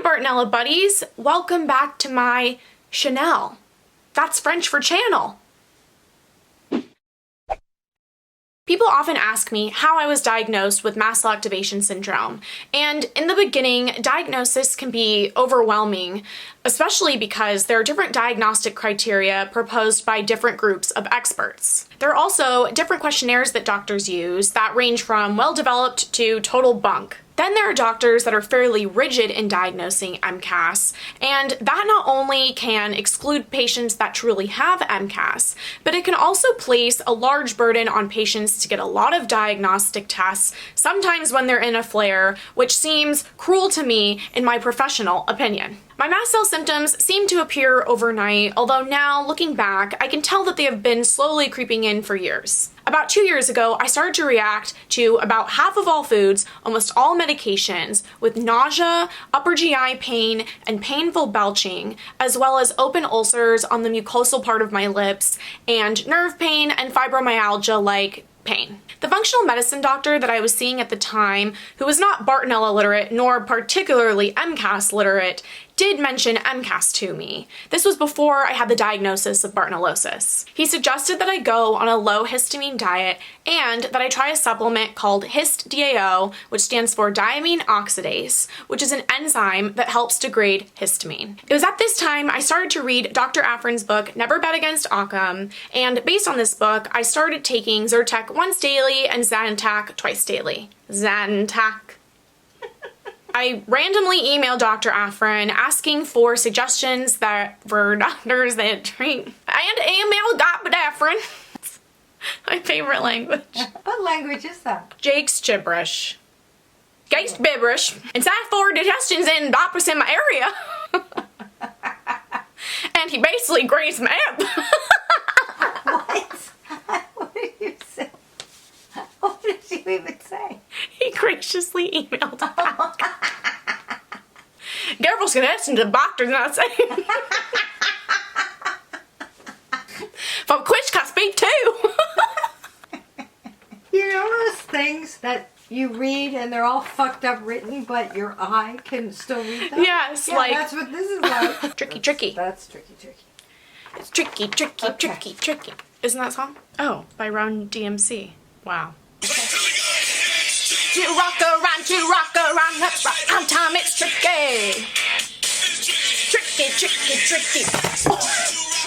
Hi Bartonella buddies, welcome back to my Chanel. That's French for channel. People often ask me how I was diagnosed with mast cell activation syndrome, and in the beginning, diagnosis can be overwhelming, especially because there are different diagnostic criteria proposed by different groups of experts. There are also different questionnaires that doctors use that range from well-developed to total bunk. Then there are doctors that are fairly rigid in diagnosing MCAS, and that not only can exclude patients that truly have MCAS, but it can also place a large burden on patients to get a lot of diagnostic tests, sometimes when they're in a flare, which seems cruel to me in my professional opinion. My mast cell symptoms seem to appear overnight, although now, looking back, I can tell that they have been slowly creeping in for years. About 2 years ago, I started to react to about half of all foods, almost all medications, with nausea, upper GI pain, and painful belching, as well as open ulcers on the mucosal part of my lips, and nerve pain and fibromyalgia-like pain. The functional medicine doctor that I was seeing at the time, who was not Bartonella literate nor particularly MCAS literate, did mention MCAS to me. This was before I had the diagnosis of bartonellosis. He suggested that I go on a low histamine diet and that I try a supplement called HistDAO, which stands for diamine oxidase, which is an enzyme that helps degrade histamine. It was at this time I started to read Dr. Afrin's book, Never Bet Against Occam, and based on this book, I started taking Zyrtec once daily and Zantac twice daily. Zantac. I randomly emailed Dr. Afrin asking for suggestions for doctors that treat. And emailed Dr. Afrin. My favorite language. What language is that? Jake's gibberish. Jake's gibberish. And sat for digestions in doctors in my area. And he basically grazed me up. What? What did you say? What did you even say? He graciously emailed back. Gabriel's gonna listen to the doctor's not saying. From Quiz can speak too. You know those things that you read and they're all fucked up written, but your eye can still read them? Yes, yeah, like. That's what this is like. Tricky. That's tricky. It's tricky. Okay. Isn't that song? Oh, by Run DMC. Wow. To rock around, let's rock on time, it's tricky. Tricky.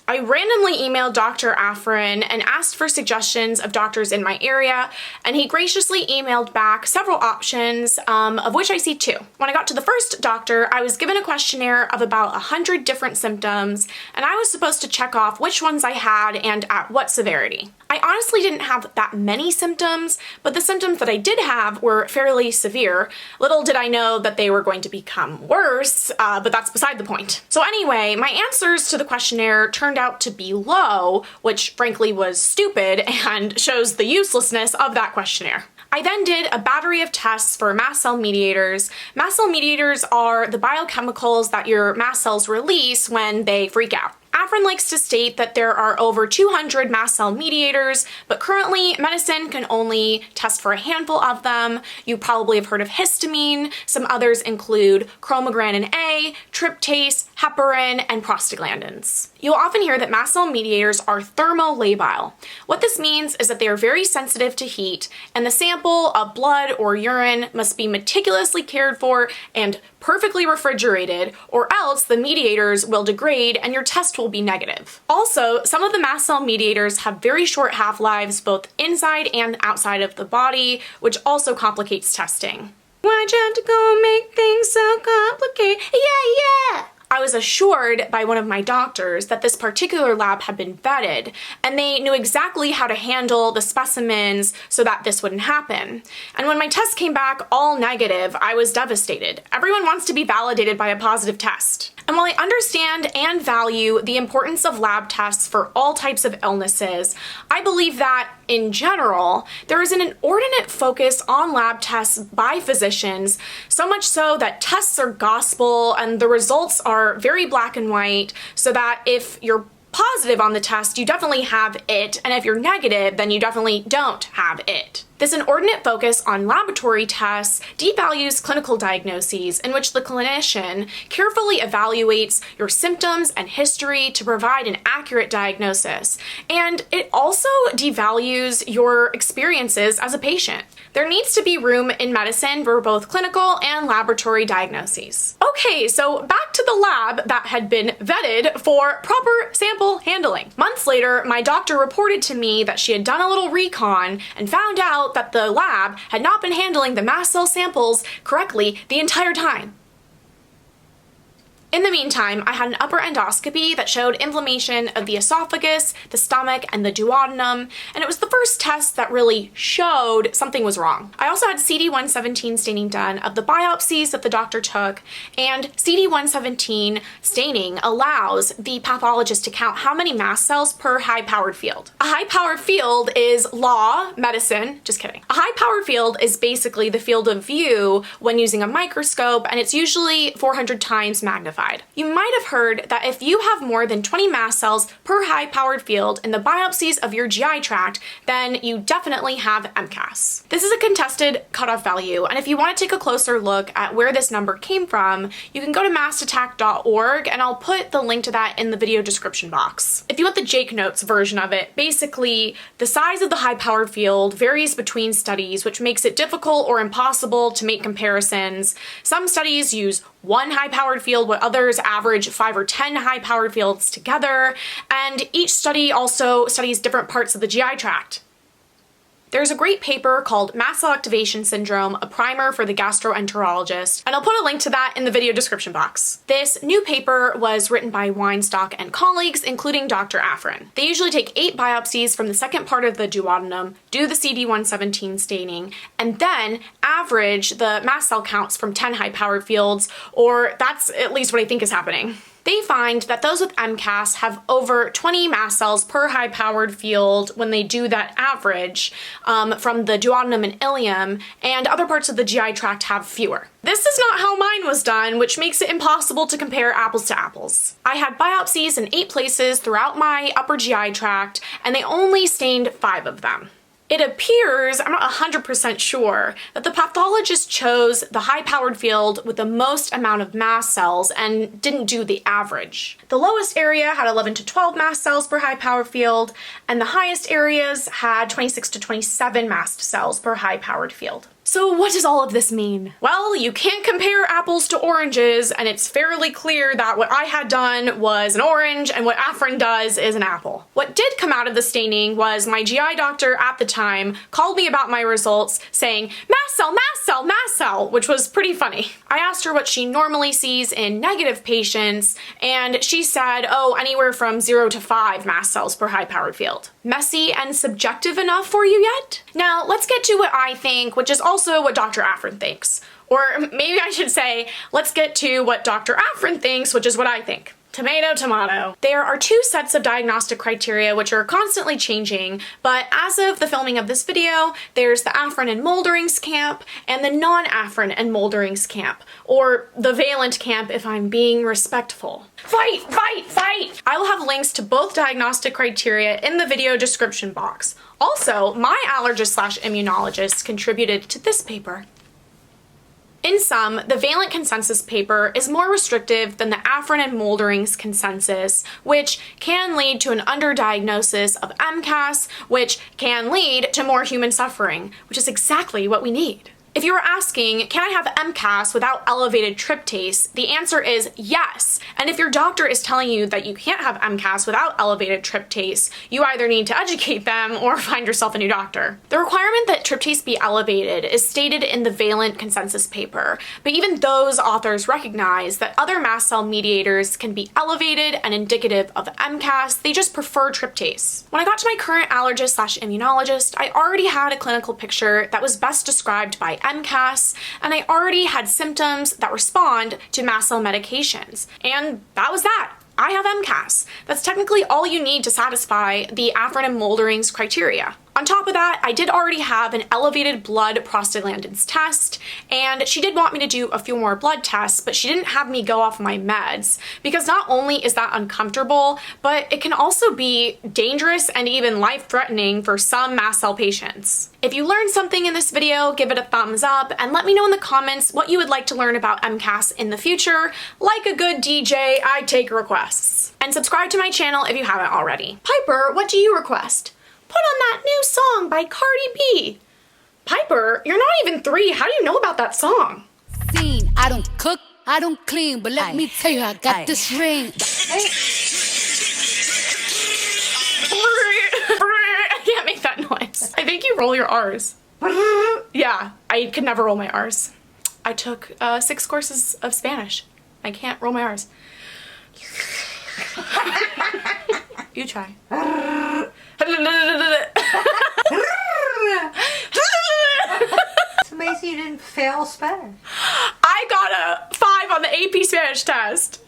I randomly emailed Dr. Afrin and asked for suggestions of doctors in my area, and he graciously emailed back several options, of which I see 2. When I got to the first doctor, I was given a questionnaire of about 100 different symptoms, and I was supposed to check off which ones I had and at what severity. I honestly didn't have that many symptoms, but the symptoms that I did have were fairly severe. Little did I know that they were going to become worse, but that's beside the point. So anyway, my answers to the questionnaire turned out to be low, which frankly was stupid and shows the uselessness of that questionnaire. I then did a battery of tests for mast cell mediators. Mast cell mediators are the biochemicals that your mast cells release when they freak out. Afrin likes to state that there are over 200 mast cell mediators, but currently medicine can only test for a handful of them. You probably have heard of histamine. Some others include chromogranin A, tryptase, heparin, and prostaglandins. You'll often hear that mast cell mediators are thermolabile. What this means is that they are very sensitive to heat, and the sample of blood or urine must be meticulously cared for and perfectly refrigerated, or else the mediators will degrade and your test will be negative. Also, some of the mast cell mediators have very short half-lives both inside and outside of the body, which also complicates testing. Why'd you have to go and make things so complicated? Yeah! I was assured by one of my doctors that this particular lab had been vetted, and they knew exactly how to handle the specimens so that this wouldn't happen. And when my test came back all negative, I was devastated. Everyone wants to be validated by a positive test. And while I understand and value the importance of lab tests for all types of illnesses, I believe that, in general, there is an inordinate focus on lab tests by physicians, so much so that tests are gospel and the results are very black and white, so that if your positive on the test, you definitely have it, and if you're negative, then you definitely don't have it. This inordinate focus on laboratory tests devalues clinical diagnoses in which the clinician carefully evaluates your symptoms and history to provide an accurate diagnosis, and it also devalues your experiences as a patient. There needs to be room in medicine for both clinical and laboratory diagnoses. Okay, so back to the lab that had been vetted for proper sample handling. Months later, my doctor reported to me that she had done a little recon and found out that the lab had not been handling the mast cell samples correctly the entire time. In the meantime, I had an upper endoscopy that showed inflammation of the esophagus, the stomach, and the duodenum, and it was the first test that really showed something was wrong. I also had CD117 staining done of the biopsies that the doctor took, and CD117 staining allows the pathologist to count how many mast cells per high-powered field. A high-powered field is law, medicine, just kidding. A high-powered field is basically the field of view when using a microscope, and it's usually 400 times magnified. You might have heard that if you have more than 20 mast cells per high-powered field in the biopsies of your GI tract, then you definitely have MCAS. This is a contested cutoff value, and if you want to take a closer look at where this number came from, you can go to mastattack.org, and I'll put the link to that in the video description box. If you want the Jake Notes version of it, basically, the size of the high-powered field varies between studies, which makes it difficult or impossible to make comparisons. Some studies use one high-powered field, while others average 5 or 10 high-powered fields together, and each study also studies different parts of the GI tract. There's a great paper called Mast Cell Activation Syndrome, a primer for the gastroenterologist, and I'll put a link to that in the video description box. This new paper was written by Weinstock and colleagues, including Dr. Afrin. They usually take 8 biopsies from the second part of the duodenum, do the CD117 staining, and then average the mast cell counts from 10 high-powered fields, or that's at least what I think is happening. They find that those with MCAS have over 20 mast cells per high-powered field when they do that average from the duodenum and ileum, and other parts of the GI tract have fewer. This is not how mine was done, which makes it impossible to compare apples to apples. I had biopsies in 8 places throughout my upper GI tract, and they only stained 5 of them. It appears, I'm not 100% sure, that the pathologist chose the high-powered field with the most amount of mast cells and didn't do the average. The lowest area had 11 to 12 mast cells per high-powered field, and the highest areas had 26 to 27 mast cells per high-powered field. So what does all of this mean? Well, you can't compare apples to oranges, and it's fairly clear that what I had done was an orange and what Afrin does is an apple. What did come out of the staining was my GI doctor at the time called me about my results saying, "Mast cell, mast cell, mast cell," which was pretty funny. I asked her what she normally sees in negative patients, and she said, oh, anywhere from 0 to 5 mast cells per high-powered field. Messy and subjective enough for you yet? Now, let's get to what I think, which is also what Dr. Afrin thinks. Or maybe I should say, let's get to what Dr. Afrin thinks, which is what I think. Tomato, tomato. There are 2 sets of diagnostic criteria which are constantly changing, but as of the filming of this video, there's the Afrin and Molderings camp and the non-Afrin and Molderings camp, or the valent camp if I'm being respectful. Fight, fight, fight! I will have links to both diagnostic criteria in the video description box. Also, my allergist/immunologist contributed to this paper. In sum, the valent consensus paper is more restrictive than the Afrin and Molderings consensus, which can lead to an underdiagnosis of MCAS, which can lead to more human suffering, which is exactly what we need. If you were asking, can I have MCAS without elevated tryptase? The answer is yes. And if your doctor is telling you that you can't have MCAS without elevated tryptase, you either need to educate them or find yourself a new doctor. The requirement that tryptase be elevated is stated in the valent consensus paper, but even those authors recognize that other mast cell mediators can be elevated and indicative of MCAS, they just prefer tryptase. When I got to my current allergist/immunologist, I already had a clinical picture that was best described by MCAS, and I already had symptoms that respond to mast cell medications. And that was that. I have MCAS. That's technically all you need to satisfy the Afrin and Molderings criteria. On top of that, I did already have an elevated blood prostaglandins test, and she did want me to do a few more blood tests, but she didn't have me go off my meds, because not only is that uncomfortable, but it can also be dangerous and even life-threatening for some mast cell patients. If you learned something in this video, give it a thumbs up, and let me know in the comments what you would like to learn about MCAS in the future. Like a good DJ, I take requests. And subscribe to my channel if you haven't already. Piper, what do you request? Put on that new song by Cardi B. Piper, you're not even 3. How do you know about that song? I don't cook, I don't clean, but let me tell you, I got this ring. I can't make that noise. I think you roll your R's. Yeah, I could never roll my R's. I took 6 courses of Spanish. I can't roll my R's. You try. It's amazing you didn't fail Spanish. I got a 5 on the AP Spanish test.